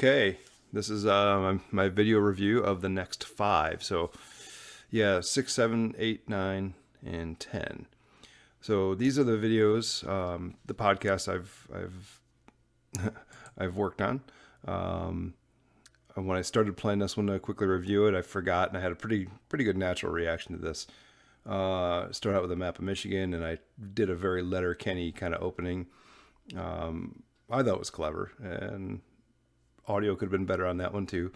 Okay, this is my video review of the next 5. So, yeah, 6, 7, 8, 9, and 10. So these are the videos, the podcasts I've worked on. When I started playing this one to quickly review it, I forgot, and I had a pretty good natural reaction to this. Started out with a map of Michigan, and I did a very Letterkenny kind of opening. I thought it was clever, and audio could have been better on that one too.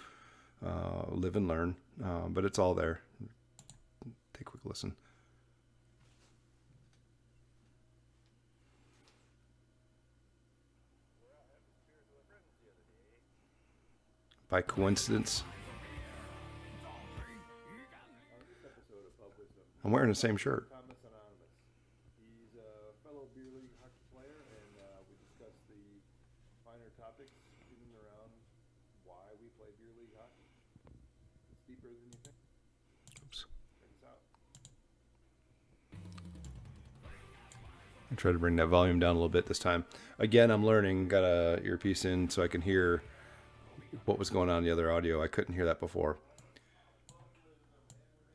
Live and learn, but it's all there. Take a quick listen. By coincidence, I'm wearing the same shirt. He's a fellow beer league hockey player, and we discuss the finer topics in and around why we play beer league hockey. It's deeper than you think. Oops. Check us out. I try to bring that volume down a little bit this time. Again, I'm learning. Got a earpiece in so I can hear what was going on in the other audio. I couldn't hear that before.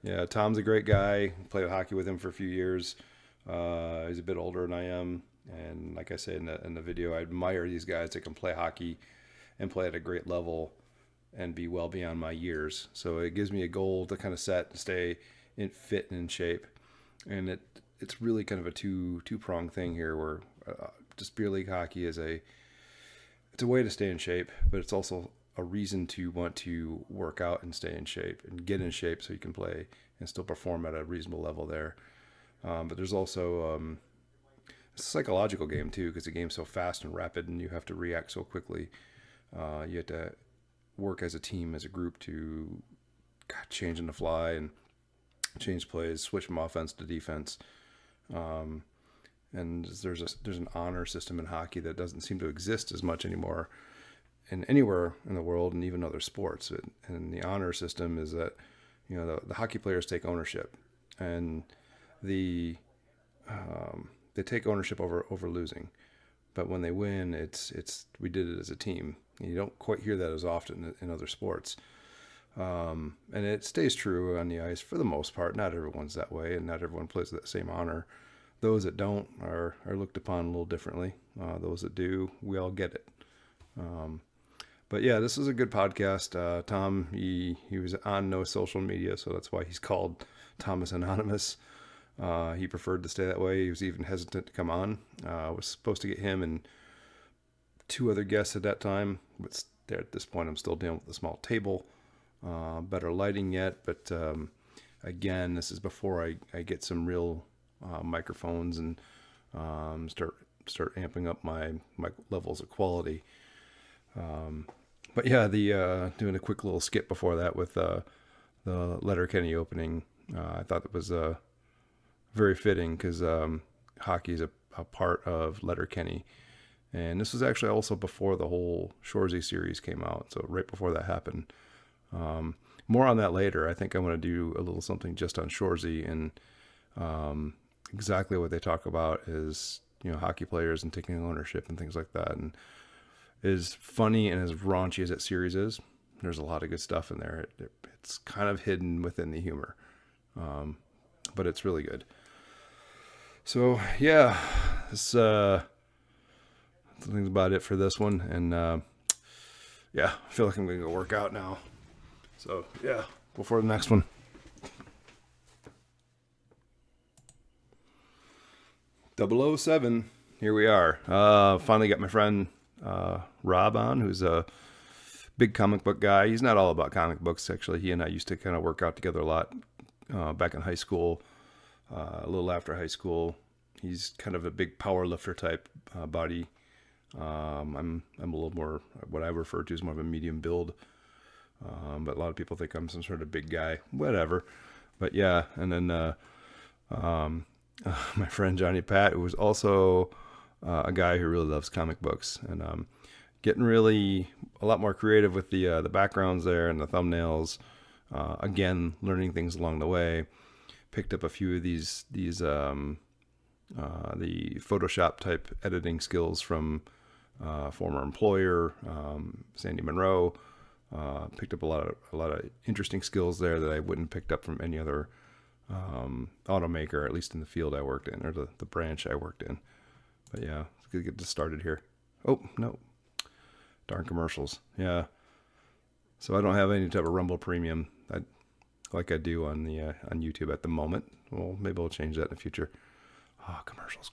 Yeah, Tom's a great guy. Played hockey with him for a few years. He's a bit older than I am, and like I said in the video, I admire these guys that can play hockey and play at a great level and be well beyond my years. So it gives me a goal to kind of set and stay fit and in shape. And it's really kind of a two-pronged thing here, where just beer league hockey it's a way to stay in shape, but it's also a reason to want to work out and stay in shape and get in shape so you can play and still perform at a reasonable level there. But there's also it's a psychological game too, because the game's so fast and rapid and you have to react so quickly. You have to work as a team, as a group to change on the fly and change plays, switch from offense to defense. And there's an honor system in hockey that doesn't seem to exist as much anymore in anywhere in the world, and even other sports. And the honor system is that, the hockey players take ownership, and they take ownership over losing. But when they win, it's we did it as a team. And you don't quite hear that as often in other sports. And it stays true on the ice for the most part. Not everyone's that way, and not everyone plays with that same honor. Those that don't are looked upon a little differently. Those that do, we all get it. But yeah, this is a good podcast. Tom, he was on no social media, so that's why he's called Thomas Anonymous. He preferred to stay that way. He was even hesitant to come on. I was supposed to get him and 2 other guests at that time, but at this point I'm still dealing with a small table. Better lighting yet, but again, this is before I get some real microphones and start amping up my levels of quality. But yeah, doing a quick little skip before that with the Letterkenny opening, I thought it was very fitting, because hockey is a part of Letterkenny, and this was actually also before the whole Shoresy series came out, so right before that happened. More on that later. I think I want to do a little something just on Shoresy, and exactly what they talk about is hockey players and taking ownership and things like that. And as funny and as raunchy as that series is, there's a lot of good stuff in there. It's kind of hidden within the humor, but it's really good. So yeah, this I think about it for this one. And yeah, I feel like I'm gonna go work out now. So yeah, before the next one. 007, here we are. Finally got my friend Rob on, who's a big comic book guy. He's not all about comic books, actually. He and I used to kind of work out together a lot back in high school, a little after high school. He's kind of a big power lifter type body. I'm a little more, what I refer to as more of a medium build, but a lot of people think I'm some sort of big guy, whatever. But yeah, and then my friend Johnny Pat, who was also a guy who really loves comic books, and getting really a lot more creative with the backgrounds there and the thumbnails. Again, learning things along the way. Picked up a few of these the Photoshop type editing skills from former employer, Sandy Monroe. Picked up a lot of interesting skills there that I wouldn't picked up from any other automaker, at least in the field I worked in, or the branch I worked in. But yeah, let's get this started here. Oh, no. Darn commercials. Yeah. So I don't have any type of Rumble Premium like I do on YouTube at the moment. Well, maybe I'll change that in the future. Oh, commercials.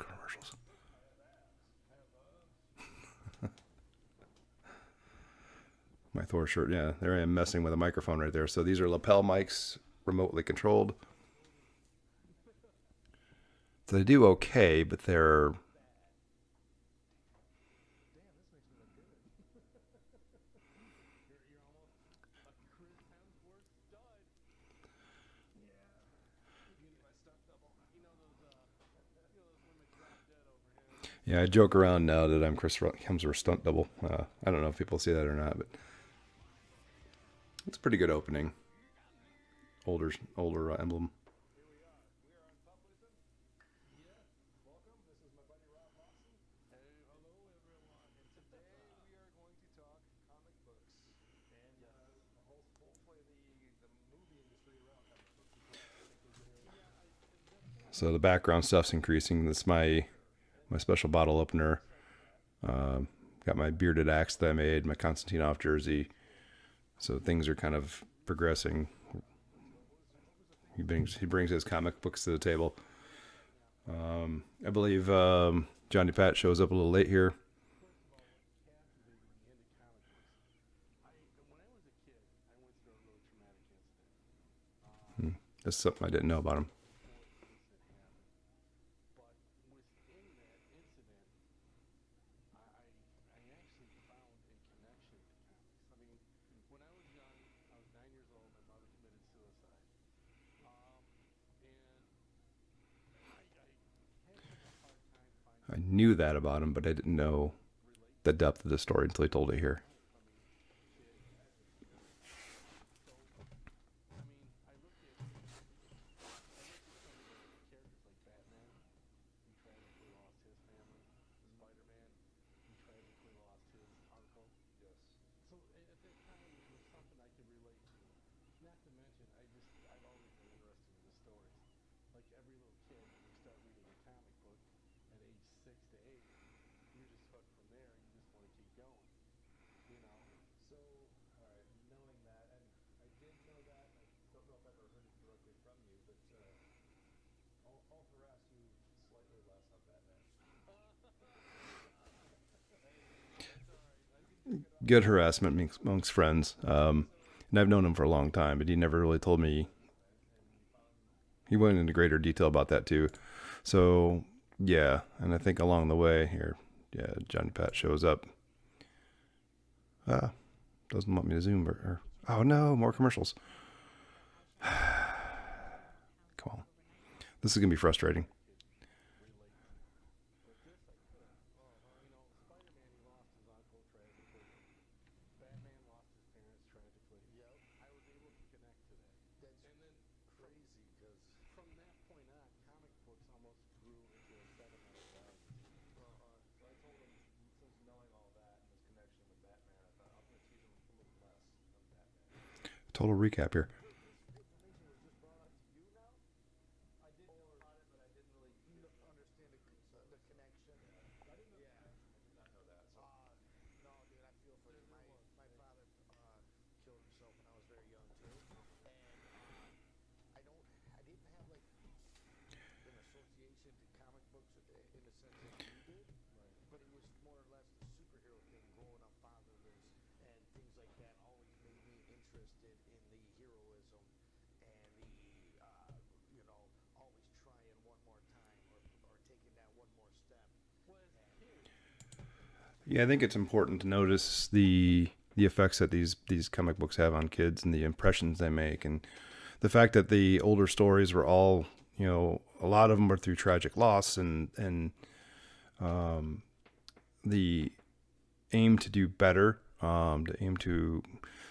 My Thor shirt. Yeah, there I am messing with a microphone right there. So these are lapel mics, remotely controlled. So they do okay, but they're... Yeah, I joke around now that I'm Chris Hemsworth's stunt double. I don't know if people see that or not, but it's a pretty good opening. Older emblem. So the background stuff's increasing. This is my special bottle opener. Got my bearded axe that I made, my Konstantinov jersey. So things are kind of progressing. He brings his comic books to the table. I believe Johnny Pat shows up a little late here. That's something I didn't know about him. I knew that about him, but I didn't know the depth of the story until he told it here. Good harassment amongst friends. And I've known him for a long time, but he never really told me. He went into greater detail about that too. So yeah, and I think along the way here, yeah, Johnny Pat shows up. Doesn't want me to zoom or oh no, more commercials. Come on, this is gonna be frustrating. Total recap here. Yeah, I think it's important to notice the effects that these comic books have on kids and the impressions they make, and the fact that the older stories were all, a lot of them were through tragic loss and the aim to do better, to aim to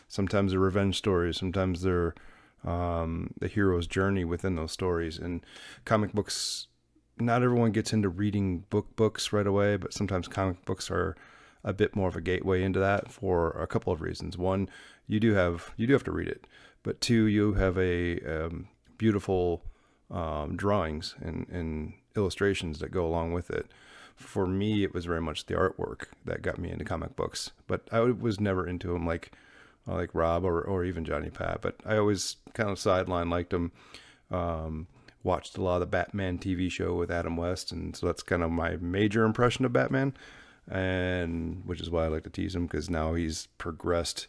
sometimes they're revenge stories, sometimes they're the hero's journey within those stories. And comic books, not everyone gets into reading books right away, but sometimes comic books are a bit more of a gateway into that for a couple of reasons. One, you do have to read it, but two, you have a beautiful drawings and illustrations that go along with it. For me, it was very much the artwork that got me into comic books, but I was never into them like Rob or even Johnny Pat, but I always kind of sideline liked them. Watched a lot of the Batman TV show with Adam West, and so that's kind of my major impression of Batman, and which is why I like to tease him, because now he's progressed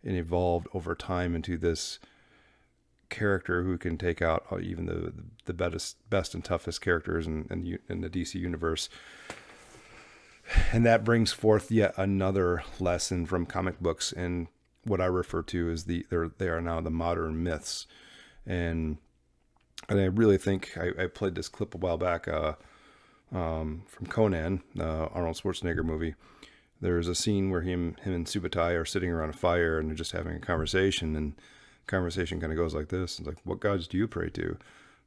and evolved over time into this character who can take out even the best and toughest characters in the DC universe. And that brings forth yet another lesson from comic books and what I refer to as they are now the modern myths. And I really think I played this clip a while back from Conan, the Arnold Schwarzenegger movie. There's a scene where him and Subutai are sitting around a fire and they're just having a conversation, and the conversation kind of goes like this. It's like, what gods do you pray to?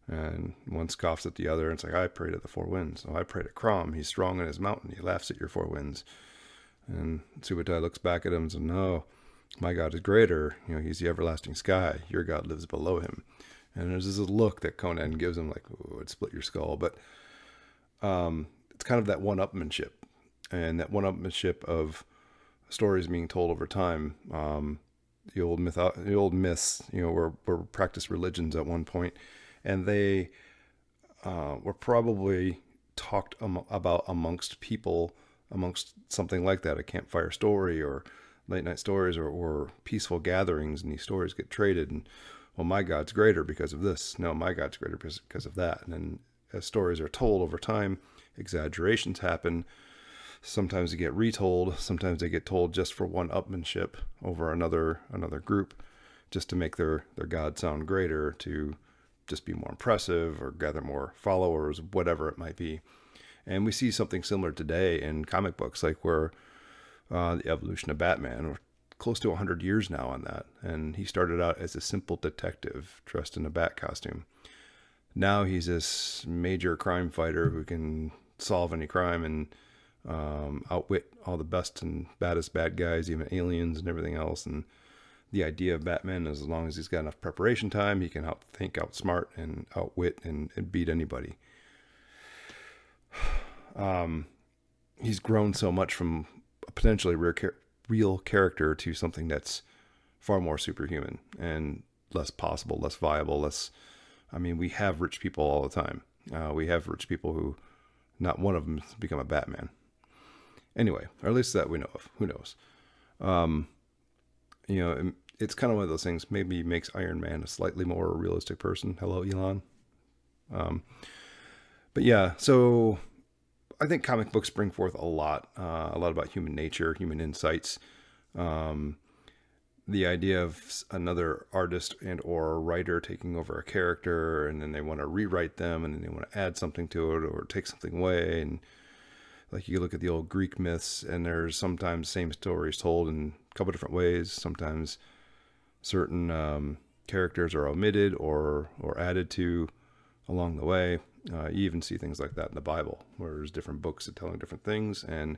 And one scoffs at the other, and it's like, I pray to the four winds. So I pray to Crom. He's strong in his mountain. He laughs at your four winds. And Subutai looks back at him and says, no, my God is greater. He's the everlasting sky. Your God lives below him. And there's this look that Conan gives him, like, oh, it'd split your skull. But it's kind of that one-upmanship, and that one-upmanship of stories being told over time. The old myths, were practiced religions at one point, and they were probably talked about amongst people, amongst something like that, a campfire story or late night stories or peaceful gatherings, and these stories get traded. And, well, my God's greater because of this. No, my God's greater because of that. And then as stories are told over time, exaggerations happen. Sometimes they get retold. Sometimes they get told just for one-upmanship over another group, just to make their God sound greater, to just be more impressive or gather more followers, whatever it might be. And we see something similar today in comic books, like where the evolution of Batman, we're close to 100 years now on that. And he started out as a simple detective dressed in a bat costume. Now he's this major crime fighter who can solve any crime and outwit all the best and baddest bad guys, even aliens and everything else. And the idea of Batman is, as long as he's got enough preparation time, he can outthink, outsmart, and outwit and beat anybody. He's grown so much from a potentially real character to something that's far more superhuman and less possible, less viable, we have rich people all the time. We have rich people who, not one of them has become a Batman. Anyway, or at least that we know of. Who knows? It's kind of one of those things. Maybe makes Iron Man a slightly more realistic person. Hello, Elon. But yeah, so I think comic books bring forth a lot about human nature, human insights. The idea of another artist and or writer taking over a character, and then they want to rewrite them, and then they want to add something to it or take something away. And like, you look at the old Greek myths, and there's sometimes same stories told in a couple different ways. Sometimes certain characters are omitted or added to along the way. You even see things like that in the Bible, where there's different books that telling different things, and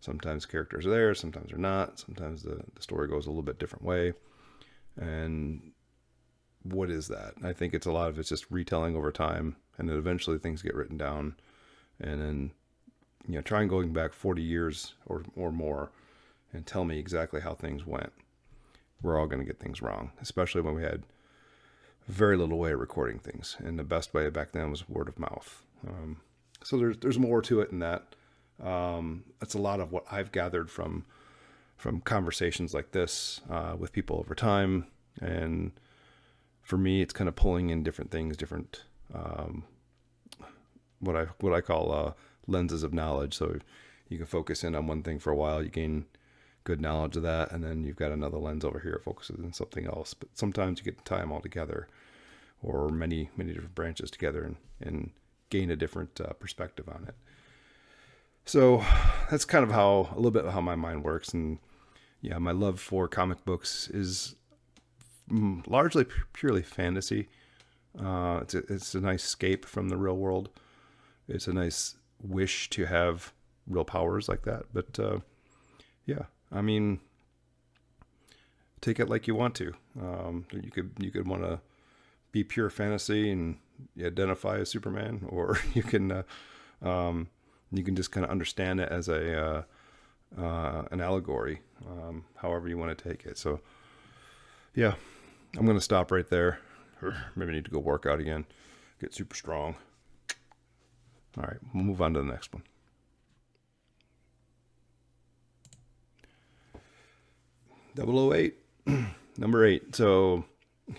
sometimes characters are there, sometimes they're not. Sometimes the story goes a little bit different way. And what is that? I think it's a lot of it's just retelling over time, and then eventually things get written down, and then try and going back 40 years or more and tell me exactly how things went. We're all going to get things wrong, especially when we had very little way of recording things, and the best way back then was word of mouth. So there's more to it than that. That's a lot of what I've gathered from conversations like this with people over time, and for me, it's kind of pulling in different things, different what I call lenses of knowledge. So you can focus in on one thing for a while, you gain good knowledge of that, and then you've got another lens over here that focuses on something else. But sometimes you get to tie them all together, or many different branches together, and gain a different perspective on it. So that's kind of a little bit of how my mind works. And yeah, my love for comic books is largely purely fantasy. It's a nice escape from the real world. It's a nice wish to have real powers like that. But yeah, I mean, take it like you want to. You could want to be pure fantasy and identify as Superman, or um, you can just kind of understand it as a an allegory, however you want to take it. So, yeah, I'm gonna stop right there. Or maybe I need to go work out again, get super strong. All right, we'll move on to the next one. .008, number 8. So,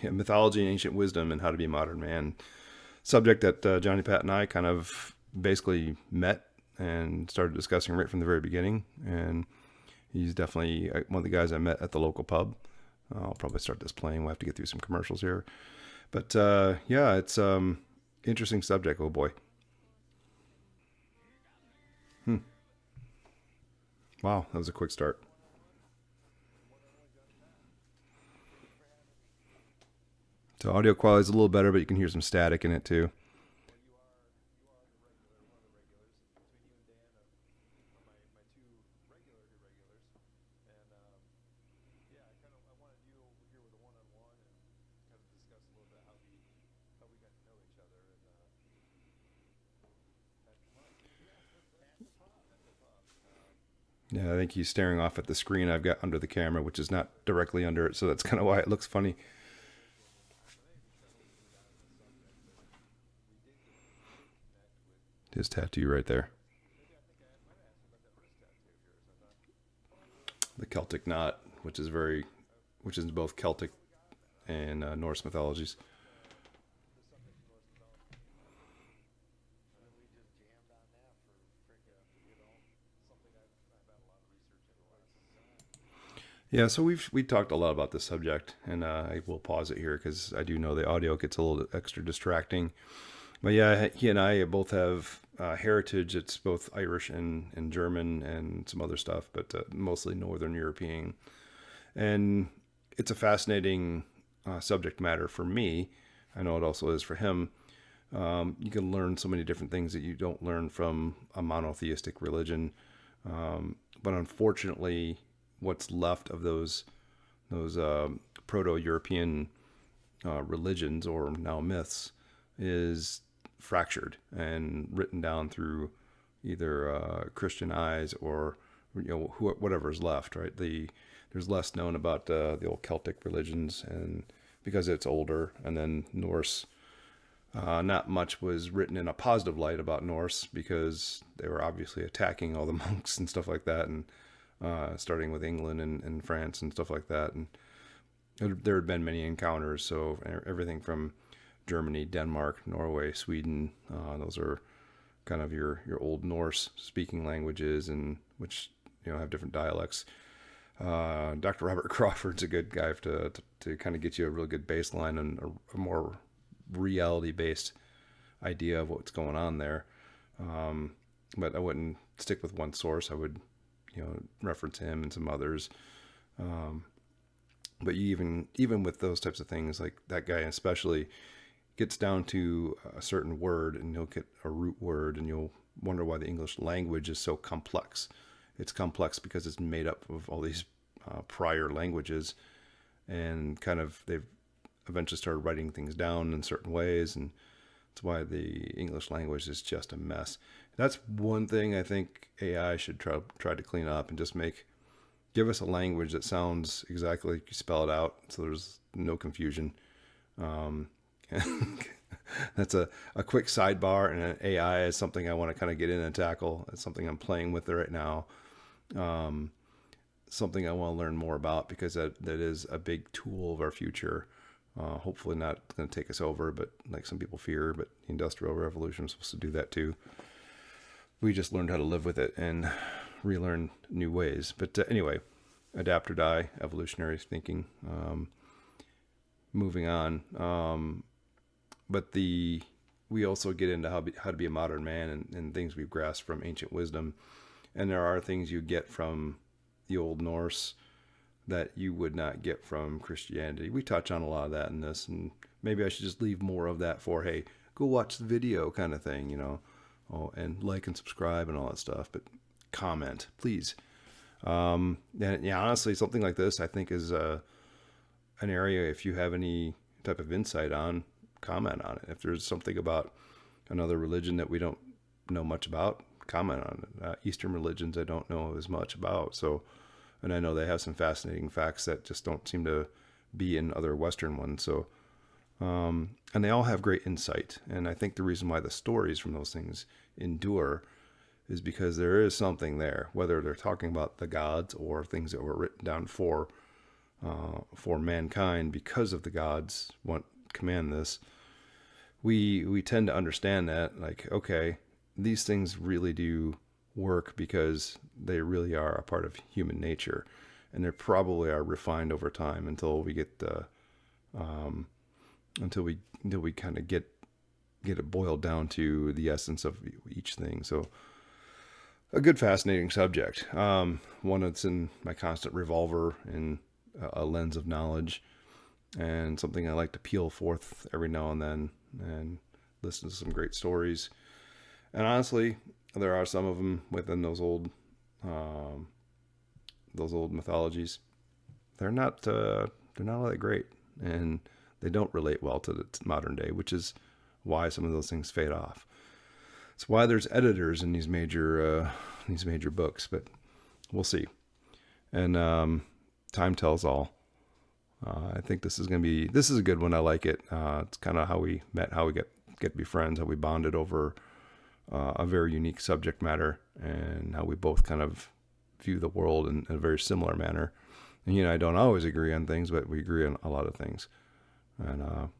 yeah, mythology and ancient wisdom and how to be a modern man. Subject that Johnny Pat and I kind of basically met and started discussing right from the very beginning. And he's definitely one of the guys I met at the local pub. I'll probably start this playing. We'll have to get through some commercials here. But yeah, it's interesting subject. Oh boy. Wow, that was a quick start. So audio quality is a little better, but you can hear some static in it too. Yeah, I think he's staring off at the screen I've got under the camera, which is not directly under it, so that's kind of why it looks funny. His tattoo right there. The Celtic knot, which is both Celtic and Norse mythologies. Yeah, so we talked a lot about this subject, and I will pause it here because I do know the audio gets a little extra distracting. But yeah, he and I both have heritage. It's both Irish and German and some other stuff, but mostly Northern European. And it's a fascinating subject matter for me. I know it also is for him. You can learn so many different things that you don't learn from a monotheistic religion. But unfortunately, what's left of those proto-European religions or now myths is fractured and written down through either Christian eyes or whatever's left. Right, there's less known about the old Celtic religions, and because it's older, and then Norse. Not much was written in a positive light about Norse because they were obviously attacking all the monks and stuff like that, and starting with England and France and stuff like that. And there had been many encounters, so everything from Germany, Denmark, Norway, Sweden, those are kind of your old Norse speaking languages, and which have different dialects. Dr. Robert Crawford's a good guy to kind of get you a really good baseline and a more reality-based idea of what's going on there. But I wouldn't stick with one source. I would, reference him and some others. But even with those types of things, like that guy especially gets down to a certain word, and you'll get a root word, and you'll wonder why the English language is so complex. It's complex because it's made up of all these prior languages, and kind of they've eventually started writing things down in certain ways, and that's why the English language is just a mess. That's one thing I think AI should try to clean up and just give us a language that sounds exactly like you spell it out, so there's no confusion. That's a quick sidebar, and an AI is something I want to kind of get in and tackle. It's something I'm playing with right now. Something I want to learn more about, because that is a big tool of our future. Hopefully not going to take us over, but like some people fear, but the Industrial Revolution was supposed to do that too. We just learned how to live with it and relearn new ways. But anyway, adapt or die, evolutionary thinking. Moving on. But we also get into how to be a modern man, and things we've grasped from ancient wisdom. And there are things you get from the Old Norse that you would not get from Christianity. We touch on a lot of that in this, and maybe I should just leave more of that for, hey, go watch the video kind of thing, and like and subscribe and all that stuff. But comment, please. And yeah, honestly, something like this, I think, is an area, if you have any type of insight on, comment on it. If there's something about another religion that we don't know much about, comment on it. Eastern religions I don't know as much about. So, and I know they have some fascinating facts that just don't seem to be in other Western ones. So, and they all have great insight. And I think the reason why the stories from those things endure is because there is something there, whether they're talking about the gods or things that were written down for mankind because of the gods want command this. We tend to understand that, like, okay, these things really do work because they really are a part of human nature, and they probably are refined over time until we get the until we kind of get it boiled down to the essence of each thing. So a good, fascinating subject. One that's in my constant revolver in a lens of knowledge, and something I like to peel forth every now and then and listen to some great stories. And honestly, there are some of them within those old mythologies. They're not all that great, and they don't relate well to the modern day, which is why some of those things fade off. It's why there's editors in these major books, but we'll see. And time tells all. I think this is a good one. I like it. It's kind of how we met, how we get to be friends, how we bonded over a very unique subject matter, and how we both kind of view the world in a very similar manner. And I don't always agree on things, but we agree on a lot of things. And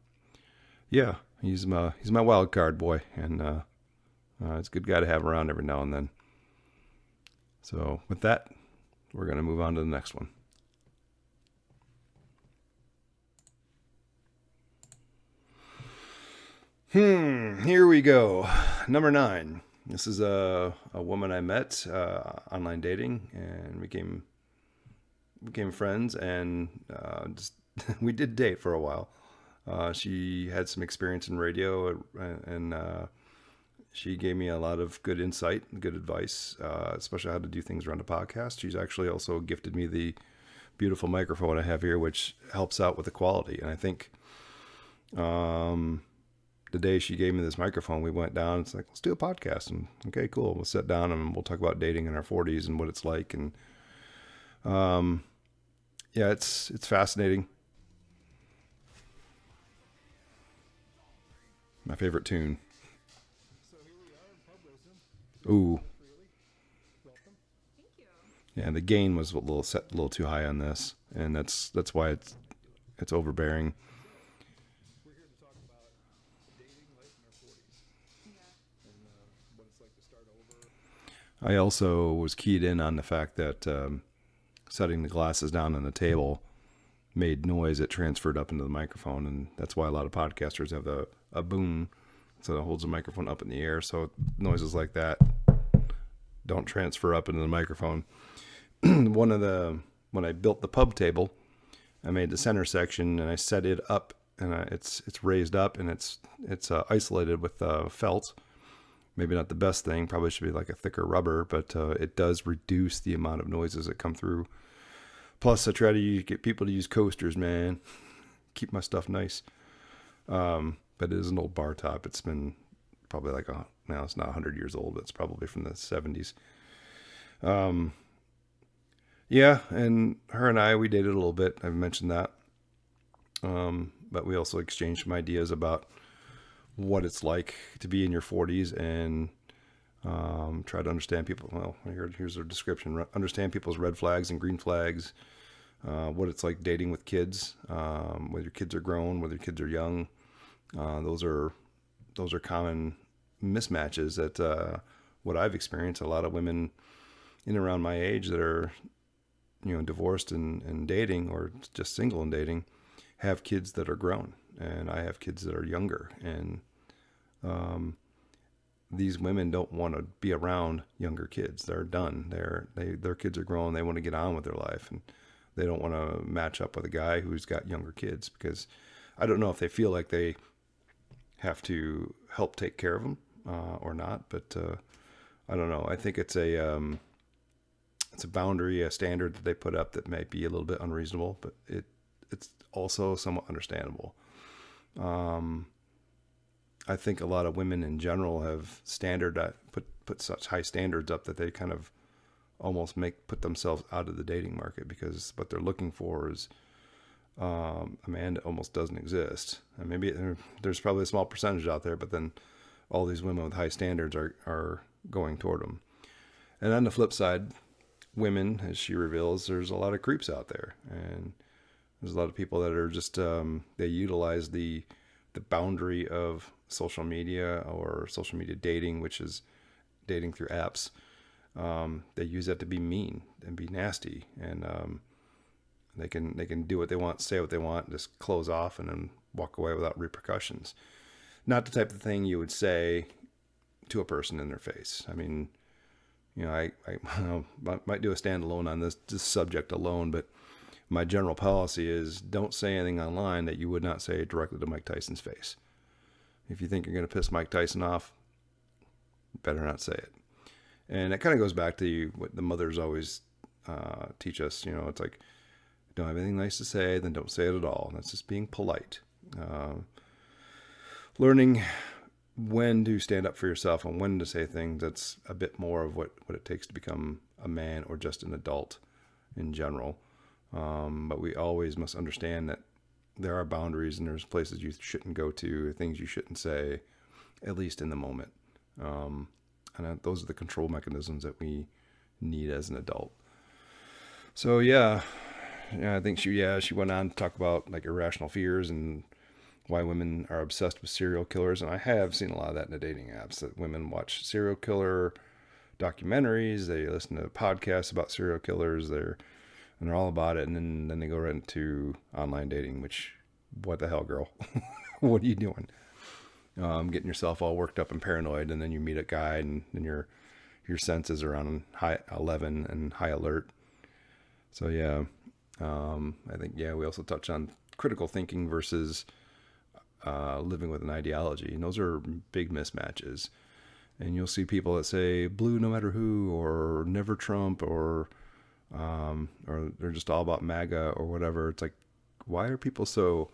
yeah, he's my wild card boy, and it's a good guy to have around every now and then. So with that, we're going to move on to the next one. Here we go. Number 9. This is a woman I met online dating, and we became friends, and just we did date for a while. She had some experience in radio, and she gave me a lot of good insight and good advice, especially how to do things around a podcast. She's actually also gifted me the beautiful microphone I have here, which helps out with the quality. And I think the day she gave me this microphone, we went down. It's like, let's do a podcast. And okay, cool. We'll sit down and we'll talk about dating in our 40s and what it's like. And yeah, it's fascinating. My favorite tune. So here we are in pub wisdom. Ooh. Welcome. Thank you. Yeah, the gain was a little too high on this, and that's why it's overbearing. We're here to talk about dating life in our 40s Yeah. and what it's like to start over. I also was keyed in on the fact that setting the glasses down on the table made noise that transferred up into the microphone, and that's why a lot of podcasters have a boom, so it holds the microphone up in the air, so noises like that don't transfer up into the microphone. When I built the pub table, I made the center section and I set it up, and it's raised up, and it's isolated with felt. Maybe not the best thing. Probably should be like a thicker rubber, but it does reduce the amount of noises that come through. Plus, I try to get people to use coasters, man. Keep my stuff nice. But it is an old bar top. It's been probably now it's not 100 years old, but it's probably from the 70s. Yeah, and her and we dated a little bit. I've mentioned that. But we also exchanged some ideas about what it's like to be in your 40s and try to understand people. Well, here's a description. Understand people's red flags and green flags. What it's like dating with kids, whether your kids are grown, whether your kids are young. Those are common mismatches that what I've experienced. A lot of women in around my age that are divorced and dating, or just single and dating, have kids that are grown, and I have kids that are younger, and these women don't want to be around younger kids. They're done. Their kids are grown. They want to get on with their life, and they don't want to match up with a guy who's got younger kids, because I don't know if they feel like they have to help take care of them or not. But I don't know. I think it's it's a boundary, a standard that they put up that might be a little bit unreasonable, but it's also somewhat understandable. I think a lot of women in general have put such high standards up that they kind of almost put themselves out of the dating market, because what they're looking for is a man that almost doesn't exist. And maybe there's probably a small percentage out there, but then all these women with high standards are going toward them. And on the flip side, women, as she reveals, there's a lot of creeps out there, and there's a lot of people that are just they utilize the boundary of social media or social media dating, which is dating through apps. They use that to be mean and be nasty, and they can do what they want, say what they want, just close off and then walk away without repercussions. Not the type of thing you would say to a person in their face. I mean, I might do a standalone on this subject alone, but my general policy is don't say anything online that you would not say directly to Mike Tyson's face. If you think you're going to piss Mike Tyson off, better not say it. And it kind of goes back to what the mothers always teach us. It's like, don't have anything nice to say, then don't say it at all. And that's just being polite. Learning when to stand up for yourself and when to say things. That's a bit more of what it takes to become a man or just an adult in general. But we always must understand that there are boundaries and there's places you shouldn't go to, things you shouldn't say, at least in the moment. And those are the control mechanisms that we need as an adult. So yeah, I think she went on to talk about like irrational fears and why women are obsessed with serial killers. And I have seen a lot of that in the dating apps, that women watch serial killer documentaries, they listen to podcasts about serial killers, they're all about it, and then they go right into online dating, which, what the hell, girl? What are you doing? Getting yourself all worked up and paranoid, and then you meet a guy, and then your senses are on high 11 and high alert. So yeah, I think we also touch on critical thinking versus living with an ideology, and those are big mismatches. And you'll see people that say blue no matter who, or never Trump, or they're just all about MAGA or whatever. It's like, why are people so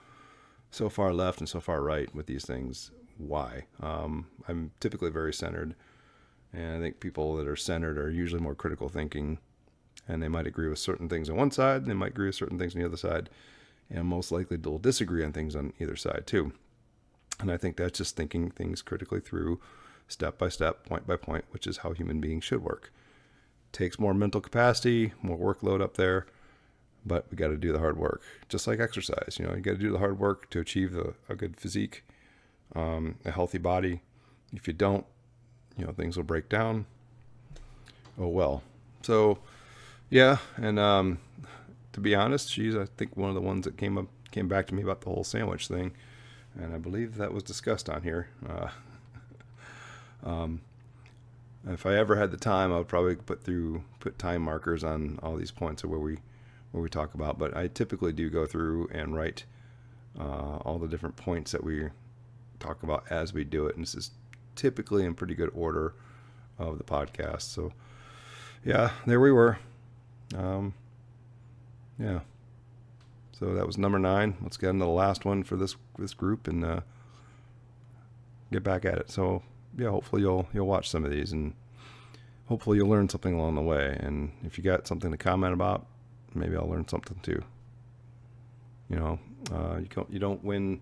far left and so far right with these things? Why? I'm typically very centered, and I think people that are centered are usually more critical thinking, and they might agree with certain things on one side, and they might agree with certain things on the other side, and most likely they'll disagree on things on either side too. And I think that's just thinking things critically through, step by step, point by point, which is how human beings should work. Takes more mental capacity, more workload up there, but we got to do the hard work. Just like exercise, you got to do the hard work to achieve a good physique, a healthy body. If you don't, things will break down. Oh well. So yeah, and to be honest, she's, I think, one of the ones that came back to me about the whole sandwich thing, and I believe that was discussed on here. If I ever had the time, I would probably put time markers on all these points of where we talk about. But I typically do go through and write all the different points that we talk about as we do it, and this is typically in pretty good order of the podcast. So yeah, there we were. Yeah. So that was number 9. Let's get into the last one for this group and get back at it. So yeah, hopefully you'll watch some of these, and hopefully you'll learn something along the way. And if you got something to comment about, maybe I'll learn something too. You don't win.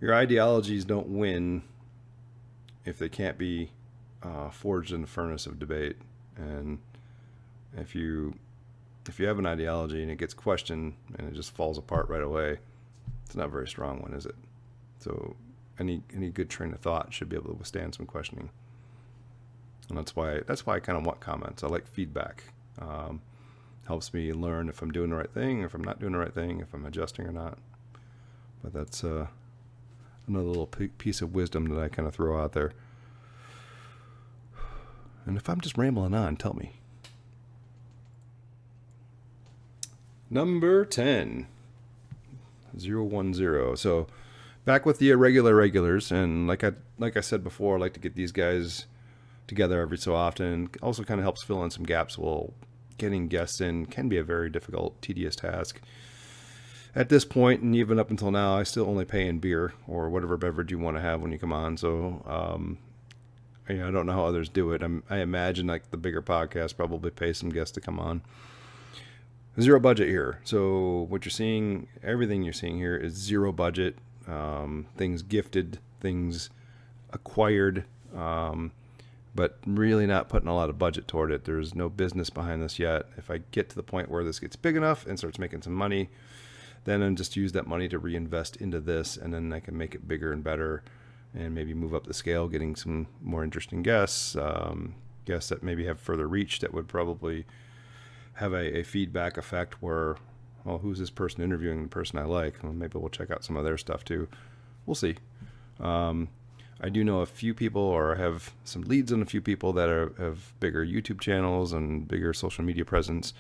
Your ideologies don't win if they can't be forged in the furnace of debate. And if you have an ideology and it gets questioned and it just falls apart right away, it's not a very strong one, is it? So any good train of thought should be able to withstand some questioning. And that's why I kind of want comments. I like feedback. Helps me learn if I'm doing the right thing, if I'm not doing the right thing, if I'm adjusting or not. But that's another little piece of wisdom that I kind of throw out there. And if I'm just rambling on, tell me. Number 10. 010. So back with the regulars, and like I said before, I like to get these guys together every so often. Also kind of helps fill in some gaps we'll getting guests in can be a very difficult, tedious task. At this point, and even up until now, I still only pay in beer or whatever beverage you want to have when you come on. So, I don't know how others do it. I imagine like the bigger podcasts probably pay some guests to come on. Zero budget here. So what you're seeing, everything you're seeing here is zero budget. Things gifted, things acquired, but really not putting a lot of budget toward it. There's no business behind this yet. If I get to the point where this gets big enough and starts making some money, then I'll just use that money to reinvest into this, and then I can make it bigger and better and maybe move up the scale, getting some more interesting guests, guests that maybe have further reach that would probably have a feedback effect where, well, who's this person interviewing the person I like? Well, maybe we'll check out some of their stuff too. We'll see. I do know a few people, or have some leads on a few people that have bigger YouTube channels and bigger social media presence,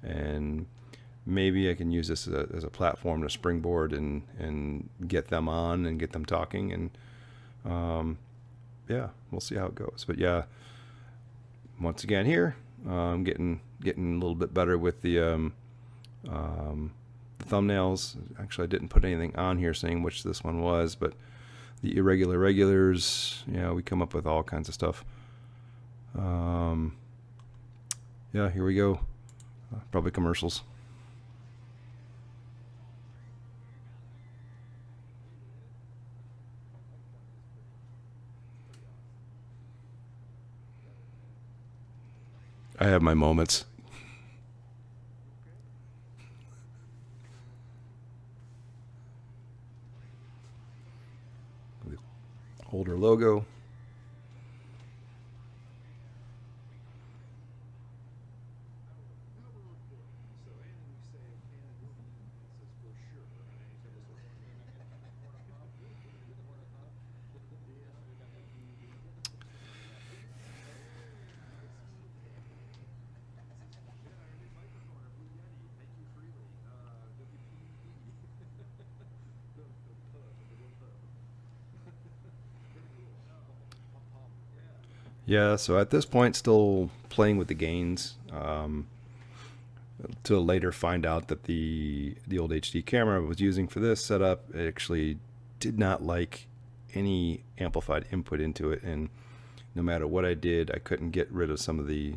and maybe I can use this as a platform to springboard and get them on and get them talking. And yeah, we'll see how it goes. But yeah, once again here, I'm getting a little bit better with the thumbnails. Actually, I didn't put anything on here saying which this one was, but the irregular regulars, we come up with all kinds of stuff. Yeah, here we go. Probably commercials. I have my moments. Holder logo. Yeah, so at this point, still playing with the gains. To later find out that the old HD camera I was using for this setup actually did not like any amplified input into it, and no matter what I did, I couldn't get rid of some of the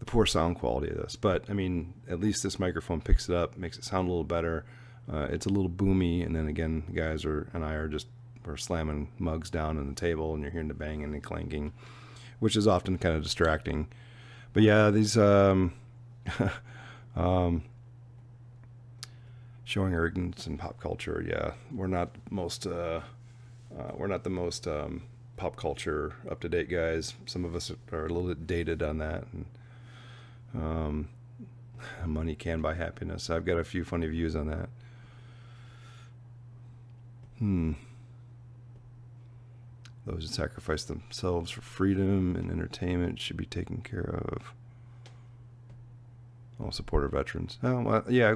poor sound quality of this. But I mean, at least this microphone picks it up, makes it sound a little better. It's a little boomy, and then again, the guys and I are just we're slamming mugs down on the table, and you're hearing the banging and clanking, which is often kind of distracting. But yeah, these showing our ignorance in pop culture. Yeah, we're not the most pop culture up to date guys. Some of us are a little bit dated on that. And money can buy happiness. I've got a few funny views on that. Those that sacrifice themselves for freedom and entertainment should be taken care of. All support our veterans. Oh, well, yeah,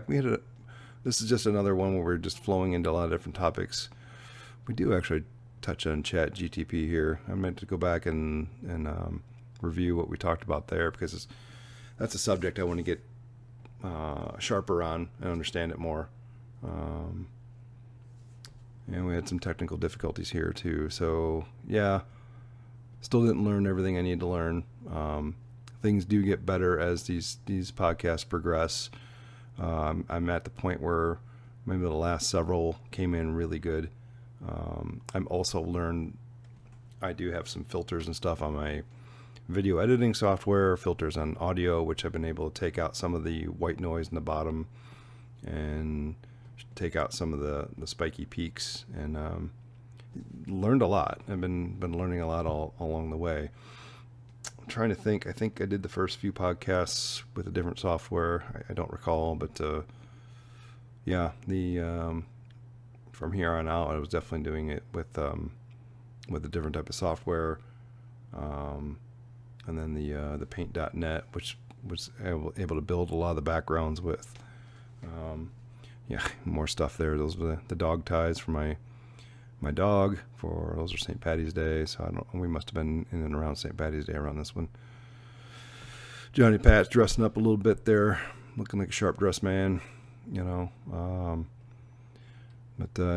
this is just another one where we're just flowing into a lot of different topics. We do actually touch on Chat GTP here. I meant to go back and review what we talked about there, because that's a subject I want to get sharper on and understand it more. And we had some technical difficulties here too. So yeah, still didn't learn everything I need to learn. Things do get better as these podcasts progress. I'm at the point where maybe the last several came in really good. I'm also learned I do have some filters and stuff on my video editing software, filters on audio, which I've been able to take out some of the white noise in the bottom and take out some of the spiky peaks, and learned a lot. I've been learning a lot all along the way. I'm trying to think. I think I did the first few podcasts with a different software. I don't recall, but yeah, from here on out, I was definitely doing it with a different type of software, and then the Paint.net, which was able to build a lot of the backgrounds with. Yeah, more stuff there. Those were the dog ties for my dog. Those are St. Patty's Day, so we must have been in and around St. Patty's Day around this one. Johnny Pat's dressing up a little bit there, looking like a sharp dressed man, you know.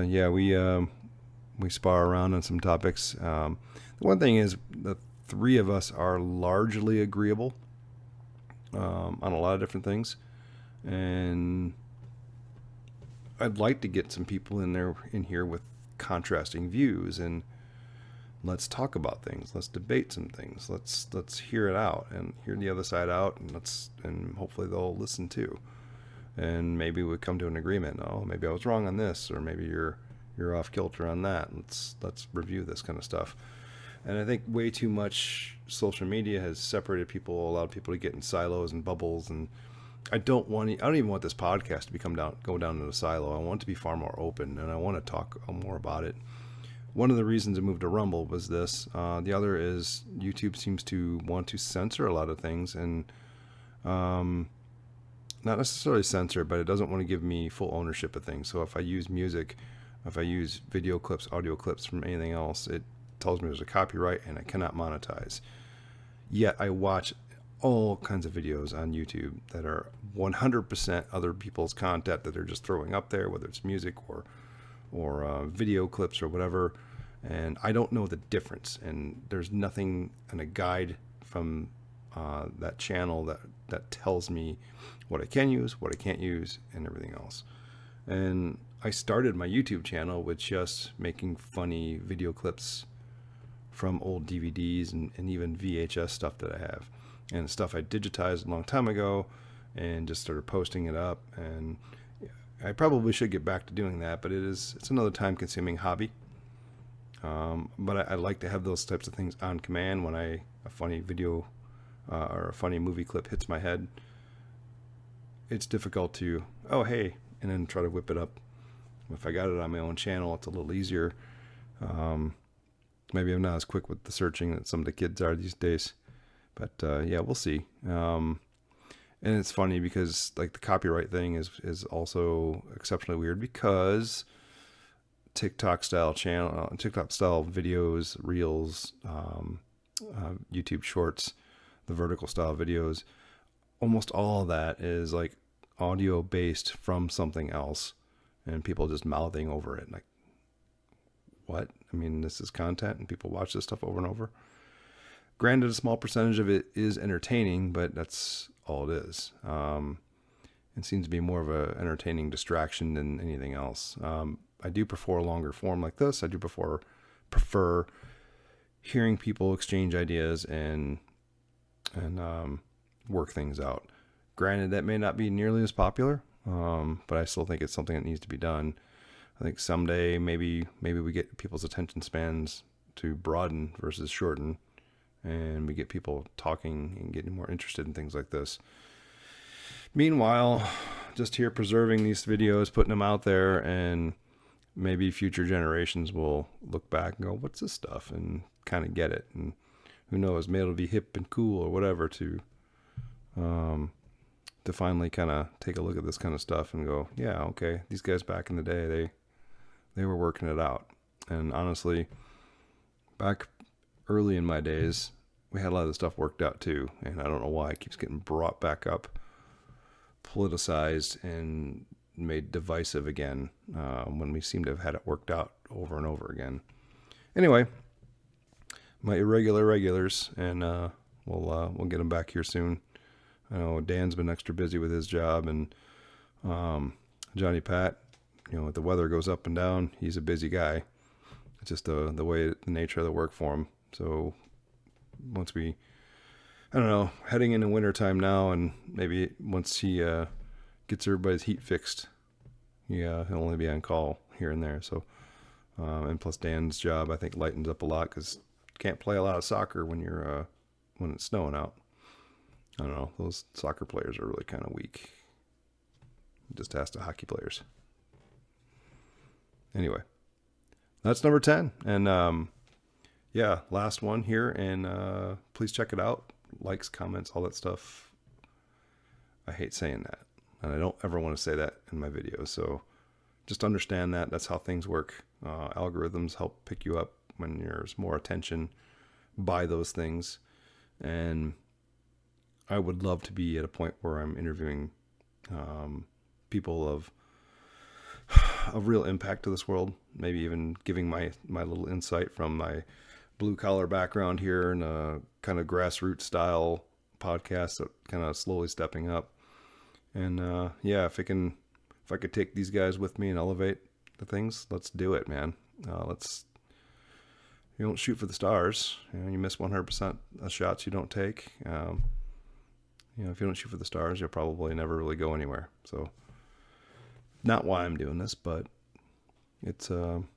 Yeah, we spar around on some topics. The one thing is the three of us are largely agreeable on a lot of different things, and I'd like to get some people in here with contrasting views, and let's talk about things. Let's debate some things. Let's hear it out and hear the other side out, and hopefully they'll listen too. And maybe we come to an agreement. Oh, maybe I was wrong on this, or maybe you're off kilter on that. Let's review this kind of stuff. And I think way too much social media has separated people, allowed people to get in silos and bubbles. And I don't even want this podcast to go down in a silo. I want it to be far more open, and I want to talk more about it. One of the reasons I moved to Rumble was this. The other is YouTube seems to want to censor a lot of things, and not necessarily censor, but it doesn't want to give me full ownership of things. So if I use music, if I use video clips, audio clips from anything else, it tells me there's a copyright and I cannot monetize. Yet I watch all kinds of videos on YouTube that are 100% other people's content that they're just throwing up there, whether it's music or video clips or whatever, and I don't know the difference. And there's nothing in a guide from that channel that tells me what I can use, what I can't use, and everything else. And I started my YouTube channel with just making funny video clips from old DVDs and even VHS stuff that I have, and stuff I digitized a long time ago and just started posting it up. And I probably should get back to doing that, but it's another time-consuming hobby. But I like to have those types of things on command when a funny video or a funny movie clip hits my head. It's difficult to, oh, hey, and then try to whip it up. If I got it on my own channel, it's a little easier. Maybe I'm not as quick with the searching that some of the kids are these days. But yeah, we'll see. And it's funny because like the copyright thing is also exceptionally weird, because TikTok style videos, reels, YouTube shorts, the vertical style videos, almost all of that is like audio based from something else, and people just mouthing over it. Like, what? I mean, this is content and people watch this stuff over and over. Granted, a small percentage of it is entertaining, but that's all it is. It seems to be more of a entertaining distraction than anything else. I do prefer a longer form like this. I do prefer hearing people exchange ideas and work things out. Granted, that may not be nearly as popular, but I still think it's something that needs to be done. I think someday maybe we get people's attention spans to broaden versus shorten, and we get people talking and getting more interested in things like this. Meanwhile, just here preserving these videos, putting them out there, and maybe future generations will look back and go, what's this stuff? And kind of get it. And who knows, maybe it'll be hip and cool or whatever to finally kind of take a look at this kind of stuff and go, yeah, okay, these guys back in the day, they were working it out. And honestly, back early in my days, we had a lot of this stuff worked out too. And I don't know why it keeps getting brought back up, politicized, and made divisive again, when we seem to have had it worked out over and over again. Anyway, my irregular regulars, and we'll get them back here soon. I know Dan's been extra busy with his job, and Johnny Pat, the weather goes up and down. He's a busy guy. It's just the way, the nature of the work for him. So once heading into winter time now, and maybe once he gets everybody's heat fixed, he'll only be on call here and there. So and plus Dan's job, I think, lightens up a lot, because you can't play a lot of soccer when it's snowing out. I don't know, those soccer players are really kind of weak. Just ask the hockey players. Anyway, that's number 10. And yeah, last one here. And please check it out. Likes, comments, all that stuff. I hate saying that, and I don't ever want to say that in my videos. So just understand that that's how things work. Algorithms help pick you up when there's more attention by those things. And I would love to be at a point where I'm interviewing people of real impact to this world. Maybe even giving my little insight from my blue collar background here and a kind of grassroots style podcast that kind of slowly stepping up. And if I could take these guys with me and elevate the things, let's do it, man. You don't shoot for the stars. You miss 100% of shots you don't take. If you don't shoot for the stars, you'll probably never really go anywhere. So, not why I'm doing this, but it's one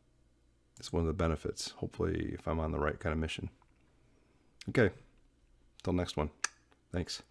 of the benefits. Hopefully, if I'm on the right kind of mission. Okay, till next one. Thanks.